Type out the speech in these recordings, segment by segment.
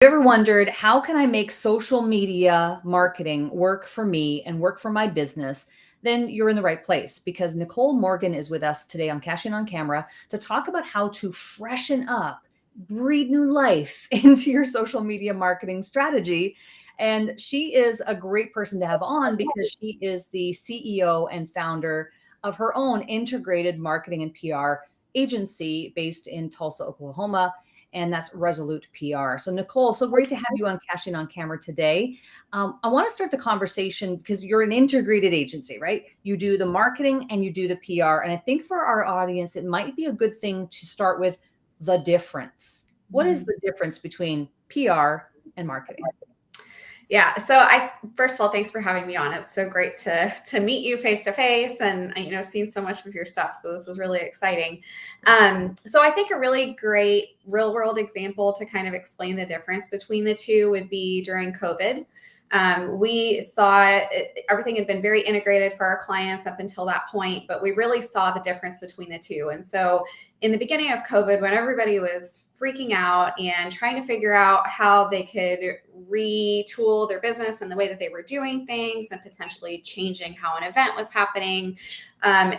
You ever wondered, how can I make social media marketing work for me and work for my business? Then you're in the right place because Nicole Morgan is with us today on Cashing on Camera to talk about how to freshen up, breathe new life into your social media marketing strategy. And she is a great person to have on because she is the CEO and founder of her own integrated marketing and PR agency based in Tulsa, Oklahoma, and that's Resolute PR. So, Nicole, so great to have you on Cashing on Camera today. I want to start the conversation because you're an integrated agency, right? You do the marketing and you do the PR. And I think for our audience, it might be a good thing to start with the difference. What is the difference between PR and marketing? Yeah. So first of all, thanks for having me on. It's so great to meet you face to face, and seen so much of your stuff. So this was really exciting. So I think a really great real world example to kind of explain the difference between the two would be during COVID. We saw everything had been very integrated for our clients up until that point, but we really saw the difference between the two. And so in the beginning of COVID, when everybody was freaking out and trying to figure out how they could retool their business and the way that they were doing things and potentially changing how an event was happening,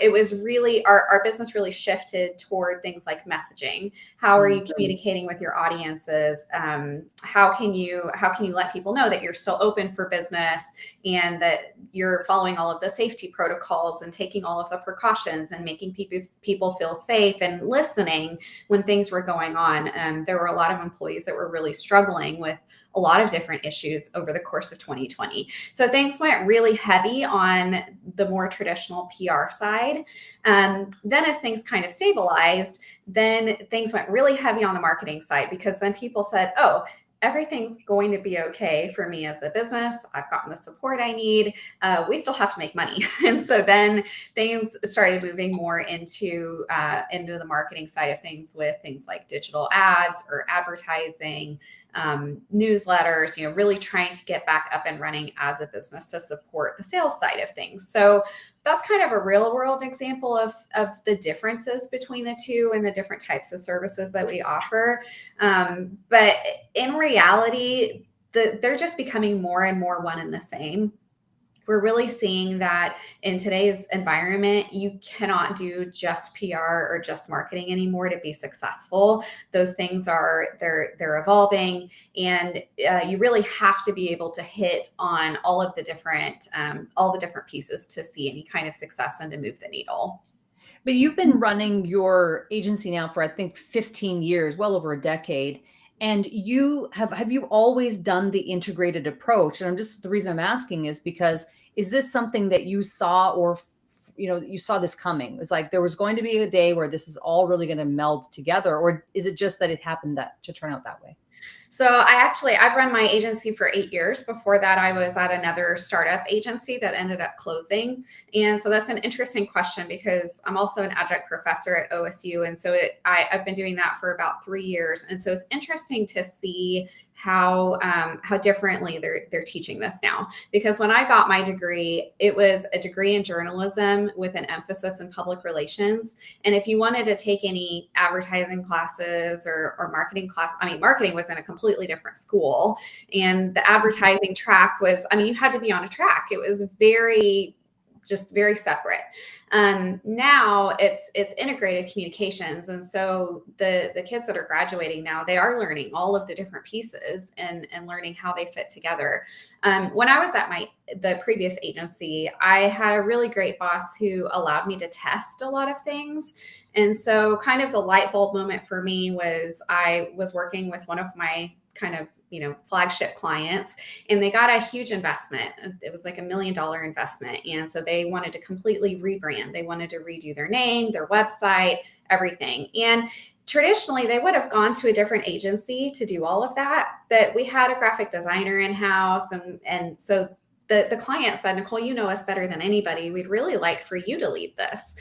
it was really, our business really shifted toward things like messaging. How are you communicating with your audiences? How can you let people know that you're still open for business and that you're following all of the safety protocols and taking all of the precautions and making people feel safe and listening when things were going on? There were a lot of employees that were really struggling with a lot of different issues over the course of 2020. So things went really heavy on the more traditional PR side. Then as things kind of stabilized, then things went really heavy on the marketing side, because then people said, oh, everything's going to be okay for me as a business. I've gotten the support I need. We still have to make money. And so then things started moving more into the marketing side of things, with things like digital ads or advertising, newsletters, really trying to get back up and running as a business to support the sales side of things. So that's kind of a real world example of the differences between the two and the different types of services that we offer. But in reality, they're just becoming more and more one and the same. We're really seeing that in today's environment, you cannot do just PR or just marketing anymore to be successful. Those things they're evolving, and you really have to be able to hit on all the different pieces to see any kind of success and to move the needle. But you've been running your agency now for, I think, 15 years, well over a decade. And have you always done the integrated approach? And the reason I'm asking is because, is this something that you saw, or, you saw this coming? It's like there was going to be a day where this is all really going to meld together, or is it just that it happened to turn out that way? So I've run my agency for 8 years. Before that, I was at another startup agency that ended up closing. And so that's an interesting question, because I'm also an adjunct professor at OSU. And so I've been doing that for about 3 years. And so it's interesting to see how differently they're teaching this now. Because when I got my degree, it was a degree in journalism with an emphasis in public relations. And if you wanted to take any advertising classes or marketing class, marketing was in a completely different school. And the advertising track was, you had to be on a track. It was very separate. Now it's integrated communications. And so the kids that are graduating now, they are learning all of the different pieces and learning how they fit together. When I was at the previous agency, I had a really great boss who allowed me to test a lot of things. And so kind of the light bulb moment for me was, I was working with one of my kind of flagship clients, and they got a huge investment. It was like $1 million investment. And so they wanted to completely rebrand. They wanted to redo their name, their website, everything. And traditionally they would have gone to a different agency to do all of that, but we had a graphic designer in-house. And so the client said, Nicole, you know us better than anybody. We'd really like for you to lead this.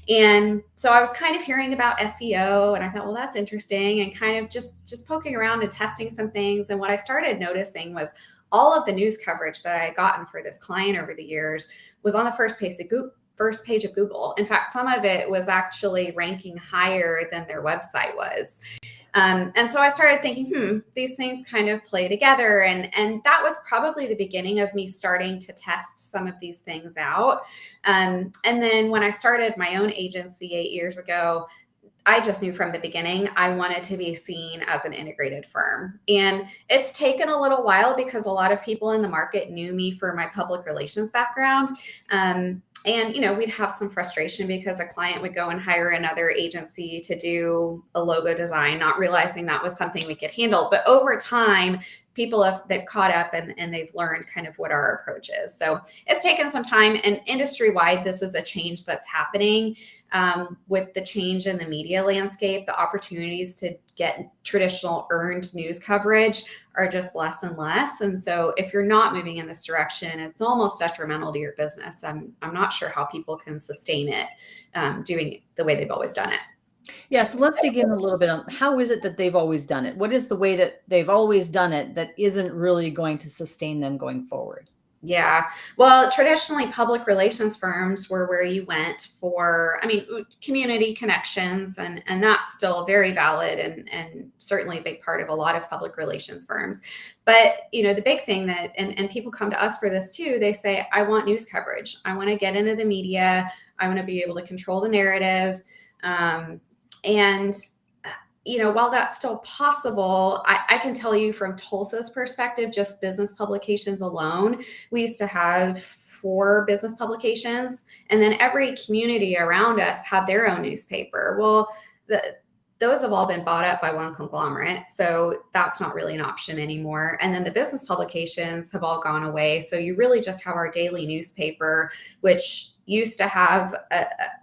And so I was kind of hearing about SEO, and I thought, well, that's interesting, and kind of just poking around and testing some things. And what I started noticing was all of the news coverage that I had gotten for this client over the years was on the first first page of Google. In fact, some of it was actually ranking higher than their website was. And so I started thinking, these things kind of play together. And that was probably the beginning of me starting to test some of these things out. And then when I started my own agency 8 years ago, I just knew from the beginning I wanted to be seen as an integrated firm. And it's taken a little while because a lot of people in the market knew me for my public relations background. And, we'd have some frustration because a client would go and hire another agency to do a logo design, not realizing that was something we could handle. But over time, they've caught up and they've learned kind of what our approach is. So it's taken some time, and industry-wide, this is a change that's happening with the change in the media landscape. The opportunities to get traditional earned news coverage are just less and less. And so if you're not moving in this direction, it's almost detrimental to your business. I'm not sure how people can sustain it doing it the way they've always done it. Yeah, so let's dig in a little bit on how is it that they've always done it? What is the way that they've always done it that isn't really going to sustain them going forward? Yeah. Well, traditionally, public relations firms were where you went for, community connections, and that's still very valid and certainly a big part of a lot of public relations firms. But, the big thing that, and people come to us for this too, they say, I want news coverage. I want to get into the media. I want to be able to control the narrative. While that's still possible, I can tell you from Tulsa's perspective, just business publications alone, we used to have 4 business publications, and then every community around us had their own newspaper. Well, those have all been bought up by one conglomerate, so that's not really an option anymore. And then the business publications have all gone away, so you really just have our daily newspaper, which used to have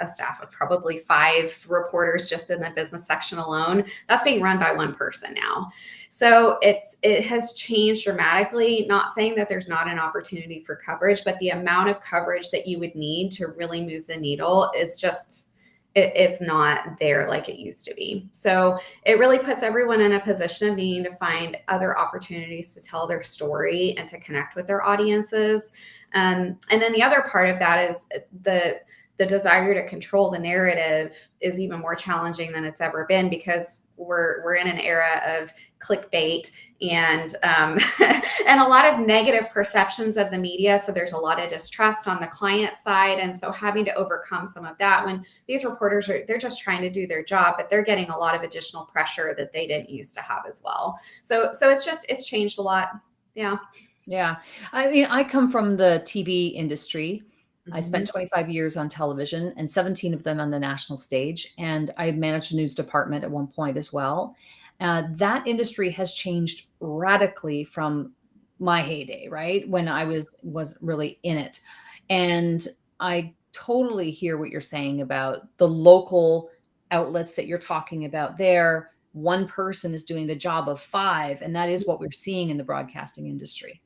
a staff of probably 5 reporters just in the business section alone. That's being run by one person now. So it has changed dramatically. Not saying that there's not an opportunity for coverage, but the amount of coverage that you would need to really move the needle is just, it's not there like it used to be. So it really puts everyone in a position of needing to find other opportunities to tell their story and to connect with their audiences. And then the other part of that is the desire to control the narrative is even more challenging than it's ever been, because we're in an era of clickbait and and a lot of negative perceptions of the media. So there's a lot of distrust on the client side. And so having to overcome some of that when these reporters they're just trying to do their job, but they're getting a lot of additional pressure that they didn't used to have as well. So it's changed a lot. Yeah. Yeah. I come from the TV industry. I spent Mhm. 25 years on television and 17 of them on the national stage. And I managed a news department at one point as well. That industry has changed radically from my heyday, right? When I was really in it. And I totally hear what you're saying about the local outlets that you're talking about there. One person is doing the job of 5, and that is what we're seeing in the broadcasting industry.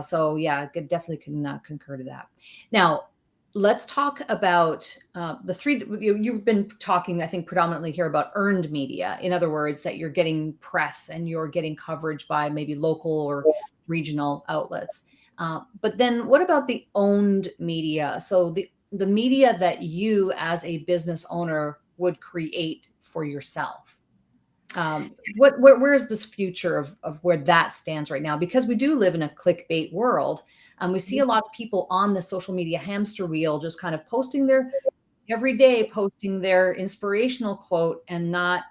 So yeah, I could definitely concur to that. Now, let's talk about the 3. You've been talking, I think, predominantly here about earned media. In other words, that you're getting press and you're getting coverage by maybe local or regional outlets. But then, what about the owned media? So the media that you, as a business owner, would create for yourself. Where's this future of where that stands right now? Because we do live in a clickbait world. We see a lot of people on the social media hamster wheel, just kind of posting their every day, posting their inspirational quote, and not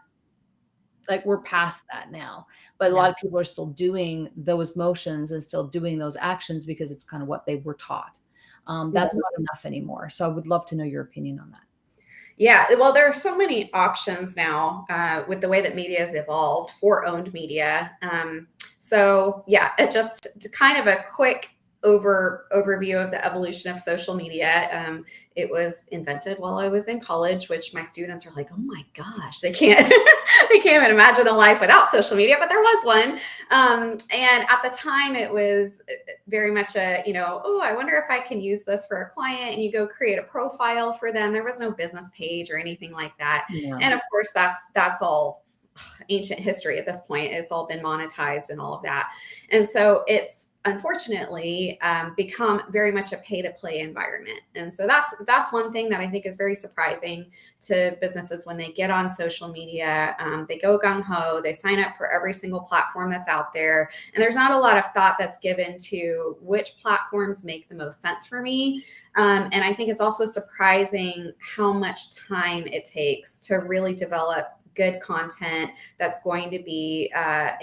like we're past that now. But a lot Yeah. of people are still doing those motions and still doing those actions because it's kind of what they were taught. That's not enough anymore. So I would love to know your opinion on that. Yeah, well, there are so many options now with the way that media has evolved for owned media. So yeah, it just kind of a quick overview of the evolution of social media. It was invented while I was in college, which my students are like, "Oh my gosh, they can't they can't even imagine a life without social media," but there was one. And at the time, it was very much oh, I wonder if I can use this for a client. And you go create a profile for them. There was no business page or anything like that. Yeah. And of course, that's all ancient history at this point. It's all been monetized and all of that. And so it's unfortunately become very much a pay to play environment. And so that's one thing that I think is very surprising to businesses when they get on social media. They go gung ho, they sign up for every single platform that's out there, and there's not a lot of thought that's given to which platforms make the most sense for me. And I think it's also surprising how much time it takes to really develop good content that's going to be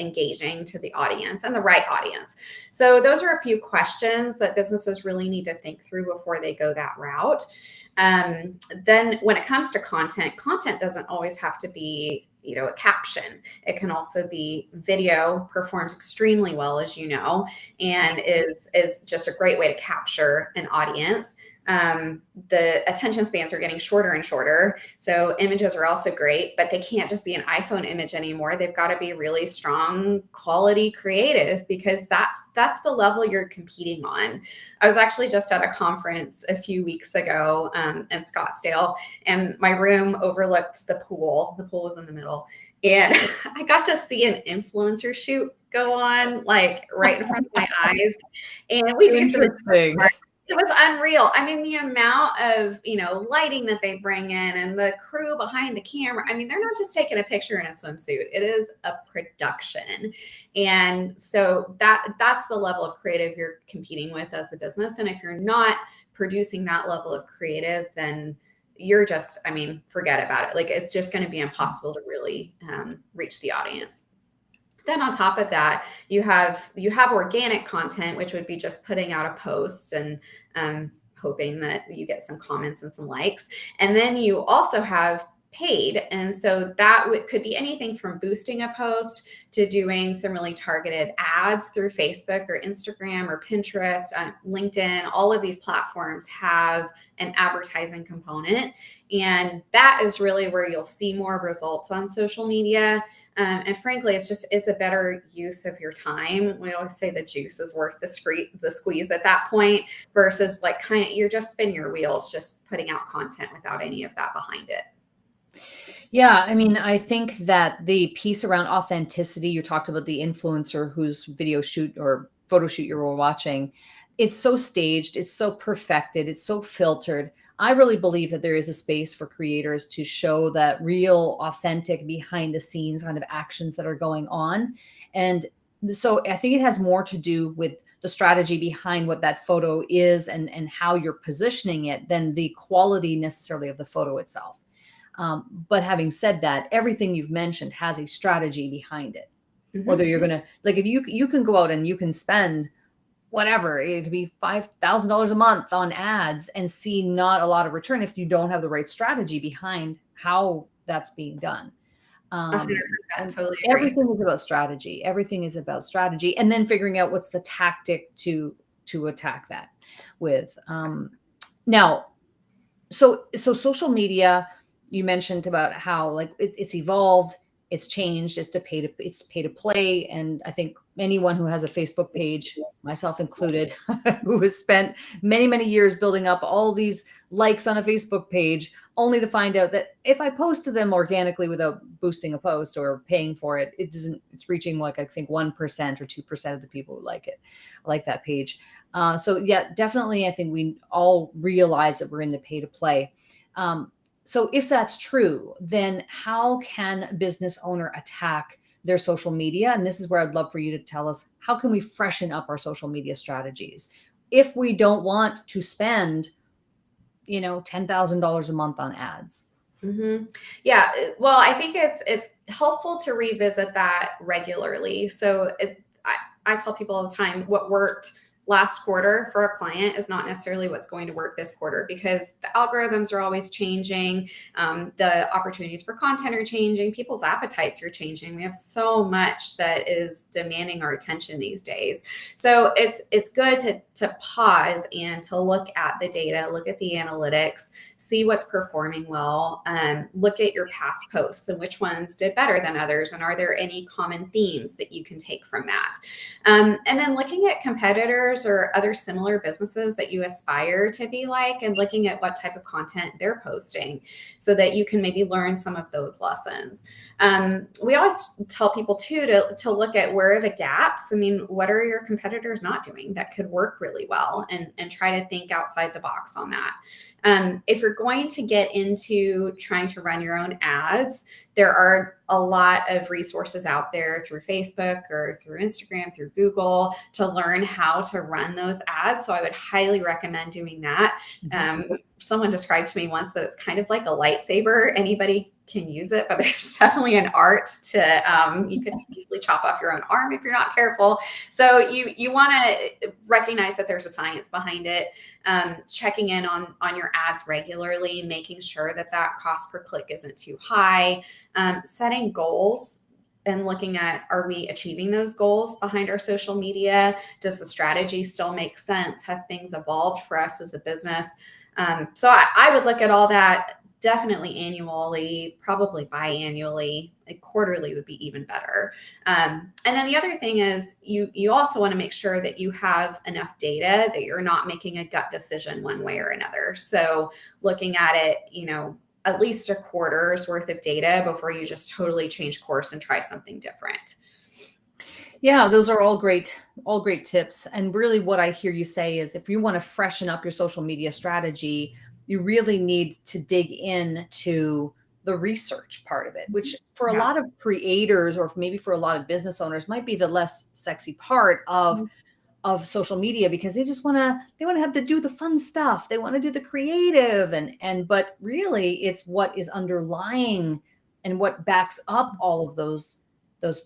engaging to the audience and the right audience. So those are a few questions that businesses really need to think through before they go that route. Then when it comes to content doesn't always have to be, a caption. It can also be video, performs extremely well, as you know, and is just a great way to capture an audience. The attention spans are getting shorter and shorter. So images are also great, but they can't just be an iPhone image anymore. They've got to be really strong quality creative, because that's the level you're competing on. I was actually just at a conference a few weeks ago in Scottsdale, and my room overlooked the pool. The pool was in the middle. And I got to see an influencer shoot go on, like right in front of my eyes. And we do some Interesting. It was unreal. I mean, the amount of, lighting that they bring in and the crew behind the camera. I mean, they're not just taking a picture in a swimsuit. It is a production. And so that's the level of creative you're competing with as a business. And if you're not producing that level of creative, then you're just, forget about it. Like, it's just going to be impossible to really reach the audience. Then on top of that, you have organic content, which would be just putting out a post and hoping that you get some comments and some likes. And then you also have paid. And so that could be anything from boosting a post to doing some really targeted ads through Facebook or Instagram or Pinterest, LinkedIn. All of these platforms have an advertising component. And that is really where you'll see more results on social media. And frankly, it's a better use of your time. We always say the juice is worth the squeeze at that point, versus you're just spinning your wheels, just putting out content without any of that behind it. Yeah, I think that the piece around authenticity, you talked about the influencer whose video shoot or photo shoot you were watching. It's so staged, it's so perfected, it's so filtered. I really believe that there is a space for creators to show that real, authentic, behind the scenes kind of actions that are going on. And so I think it has more to do with the strategy behind what that photo is and how you're positioning it than the quality necessarily of the photo itself. But having said that, everything you've mentioned has a strategy behind it. Mhm. Whether you're going to, if you can go out and you can spend whatever, it could be $5,000 a month on ads and see not a lot of return if you don't have the right strategy behind how that's being done. 100%, totally agree. Everything is about strategy. Everything is about strategy, and then figuring out what's the tactic to attack that with. Now, so social media, you mentioned about how it's evolved, it's changed, it's pay to play. And I think anyone who has a Facebook page, myself included, who has spent many, many years building up all these likes on a Facebook page, only to find out that if I post to them organically without boosting a post or paying for it, it's reaching I think 1% or 2% of the people who like that page. So yeah, definitely. I think we all realize that we're in the pay to play. So if that's true, then how can a business owner attack their social media? And this is where I'd love for you to tell us, how can we freshen up our social media strategies if we don't want to spend, $10,000 a month on ads? Mm-hmm. Yeah. Well, I think it's helpful to revisit that regularly. So I tell people all the time, what worked last quarter for a client is not necessarily what's going to work this quarter, because the algorithms are always changing. The opportunities for content are changing. People's appetites are changing. We have so much that is demanding our attention these days. So it's good to pause and to look at the data, look at the analytics, see what's performing well, look at your past posts and which ones did better than others. And are there any common themes that you can take from that? And then looking at competitors or other similar businesses that you aspire to be like, and looking at what type of content they're posting so that you can maybe learn some of those lessons. We always tell people too to look at where are the gaps. I mean, what are your competitors not doing that could work really well, and try to think outside the box on that. If you're going to get into trying to run your own ads, there are a lot of resources out there through Facebook or through Instagram, through Google, to learn how to run those ads. So I would highly recommend doing that. Someone described to me once that it's kind of like a lightsaber. Anybody can use it, but there's definitely an art to, you can easily chop off your own arm if you're not careful. So you want to recognize that there's a science behind it, checking in on your ads regularly, making sure that cost per click isn't too high, setting goals and looking at, are we achieving those goals behind our social media? Does the strategy still make sense? Have things evolved for us as a business? So I would look at all that. Definitely annually, probably biannually. Like quarterly would be even better. And then the other thing is you also want to make sure that you have enough data that you're not making a gut decision one way or another. So looking at it, at least a quarter's worth of data before you just totally change course and try something different. Yeah, those are all great tips. And really what I hear you say is if you want to freshen up your social media strategy, you really need to dig into the research part of it, which for a lot of creators or maybe for a lot of business owners might be the less sexy part of social media, because they just want to have to do the fun stuff. They want to do the creative but really it's what is underlying and what backs up all of those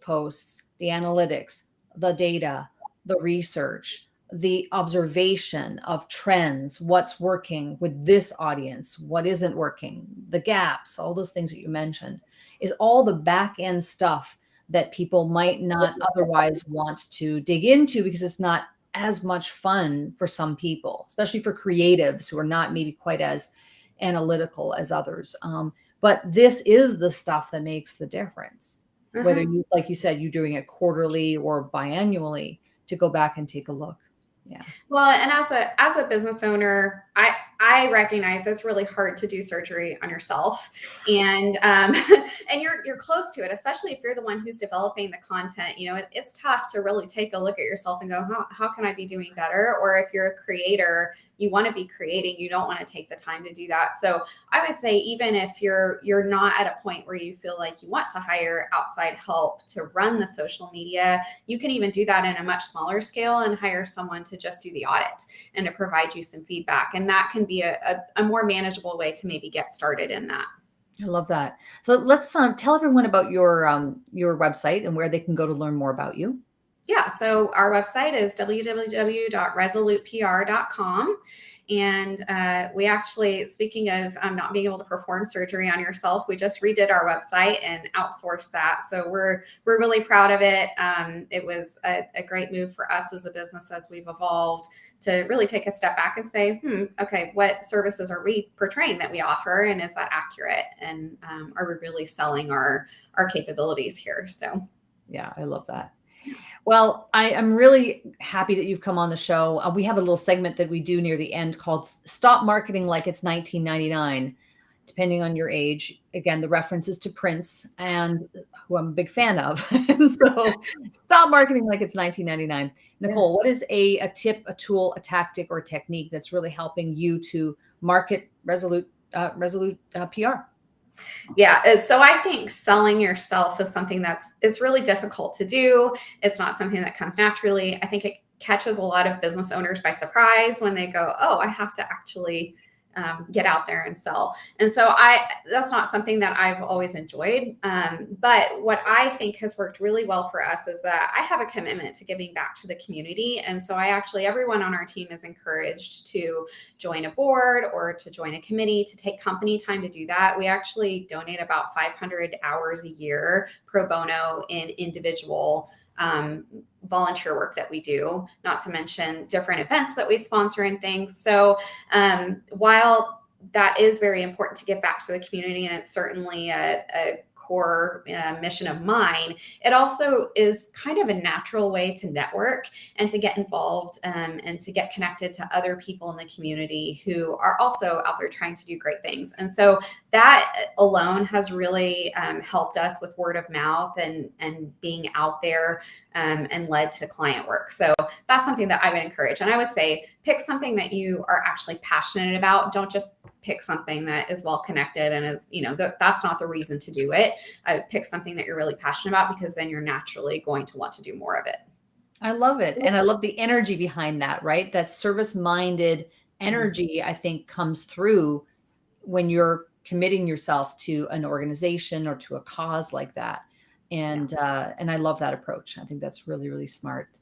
posts, the analytics, the data, the research, the observation of trends, what's working with this audience, what isn't working, the gaps, all those things that you mentioned, is all the back end stuff that people might not otherwise want to dig into because it's not as much fun for some people, especially for creatives who are not maybe quite as analytical as others. But this is the stuff that makes the difference. Whether you, like you said, you're doing it quarterly or biannually, to go back and take a look. Yeah. Well, and as a business owner, I recognize it's really hard to do surgery on yourself, and and you're close to it, especially if you're the one who's developing the content. It's tough to really take a look at yourself and go, how can I be doing better? Or if you're a creator, you want to be creating, you don't want to take the time to do that. So I would say, even if you're not at a point where you feel like you want to hire outside help to run the social media, you can even do that in a much smaller scale and hire someone to just do the audit and to provide you some feedback. And that can be a more manageable way to maybe get started in that. I love that. So let's tell everyone about your website and where they can go to learn more about you. Yeah, so our website is www.resolutepr.com. And we actually, speaking of not being able to perform surgery on yourself, we just redid our website and outsourced that. So we're really proud of it. It was a great move for us as a business as we've evolved to really take a step back and say, okay, what services are we portraying that we offer? And is that accurate? And are we really selling our capabilities here? So yeah, I love that. Well, I'm really happy that you've come on the show. We have a little segment that we do near the end called Stop Marketing Like It's 1999, depending on your age. Again, the references to Prince, and who I'm a big fan of. And so stop marketing like it's 1999. Nicole, what is a tip, a tool, a tactic, or a technique that's really helping you to market Resolute PR? Yeah. So I think selling yourself is something it's really difficult to do. It's not something that comes naturally. I think it catches a lot of business owners by surprise when they go, oh, I have to actually get out there and sell. And so that's not something that I've always enjoyed. But what I think has worked really well for us is that I have a commitment to giving back to the community. And so everyone on our team is encouraged to join a board or to join a committee, to take company time to do that. We actually donate about 500 hours a year pro bono in individual volunteer work that we do, not to mention different events that we sponsor and things. So while that is very important to give back to the community, and it's certainly a core mission of mine. It also is kind of a natural way to network and to get involved, and to get connected to other people in the community who are also out there trying to do great things. And so that alone has really helped us with word of mouth and being out there, and led to client work. So that's something that I would encourage. And I would say pick something that you are actually passionate about. Don't just pick something that is well connected and is, that's not the reason to do it. I would pick something that you're really passionate about, because then you're naturally going to want to do more of it. I love it. And I love the energy behind that, right? That service-minded energy, I think, comes through when you're committing yourself to an organization or to a cause like that. And I love that approach. I think that's really, really smart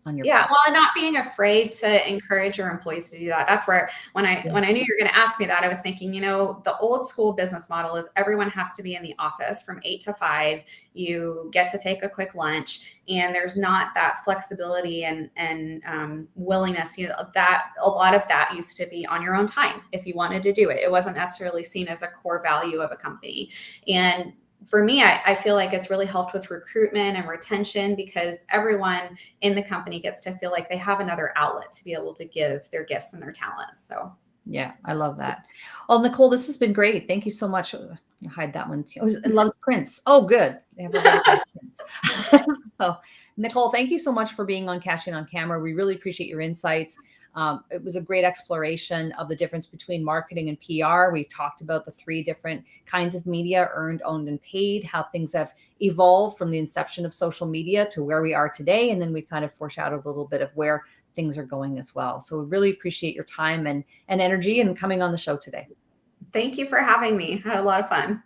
on your part. Well, and not being afraid to encourage your employees to do that. That's where, when I knew you were going to ask me that, I was thinking, the old school business model is everyone has to be in the office from 8 to 5. You get to take a quick lunch, and there's not that flexibility and willingness. That a lot of that used to be on your own time if you wanted to do it. It wasn't necessarily seen as a core value of a company. And for me, I feel like it's really helped with recruitment and retention, because everyone in the company gets to feel like they have another outlet to be able to give their gifts and their talents. So yeah, I love that. Well, Nicole, this has been great. Thank you so much. You hide that one. It loves Prince. Oh, good. Everybody likes Prince. So, Nicole, thank you so much for being on Cashing on Camera. We really appreciate your insights. It was a great exploration of the difference between marketing and PR. We talked about the 3 different kinds of media: earned, owned, and paid, how things have evolved from the inception of social media to where we are today. And then we kind of foreshadowed a little bit of where things are going as well. So we really appreciate your time and energy and coming on the show today. thank you for having me. I had a lot of fun.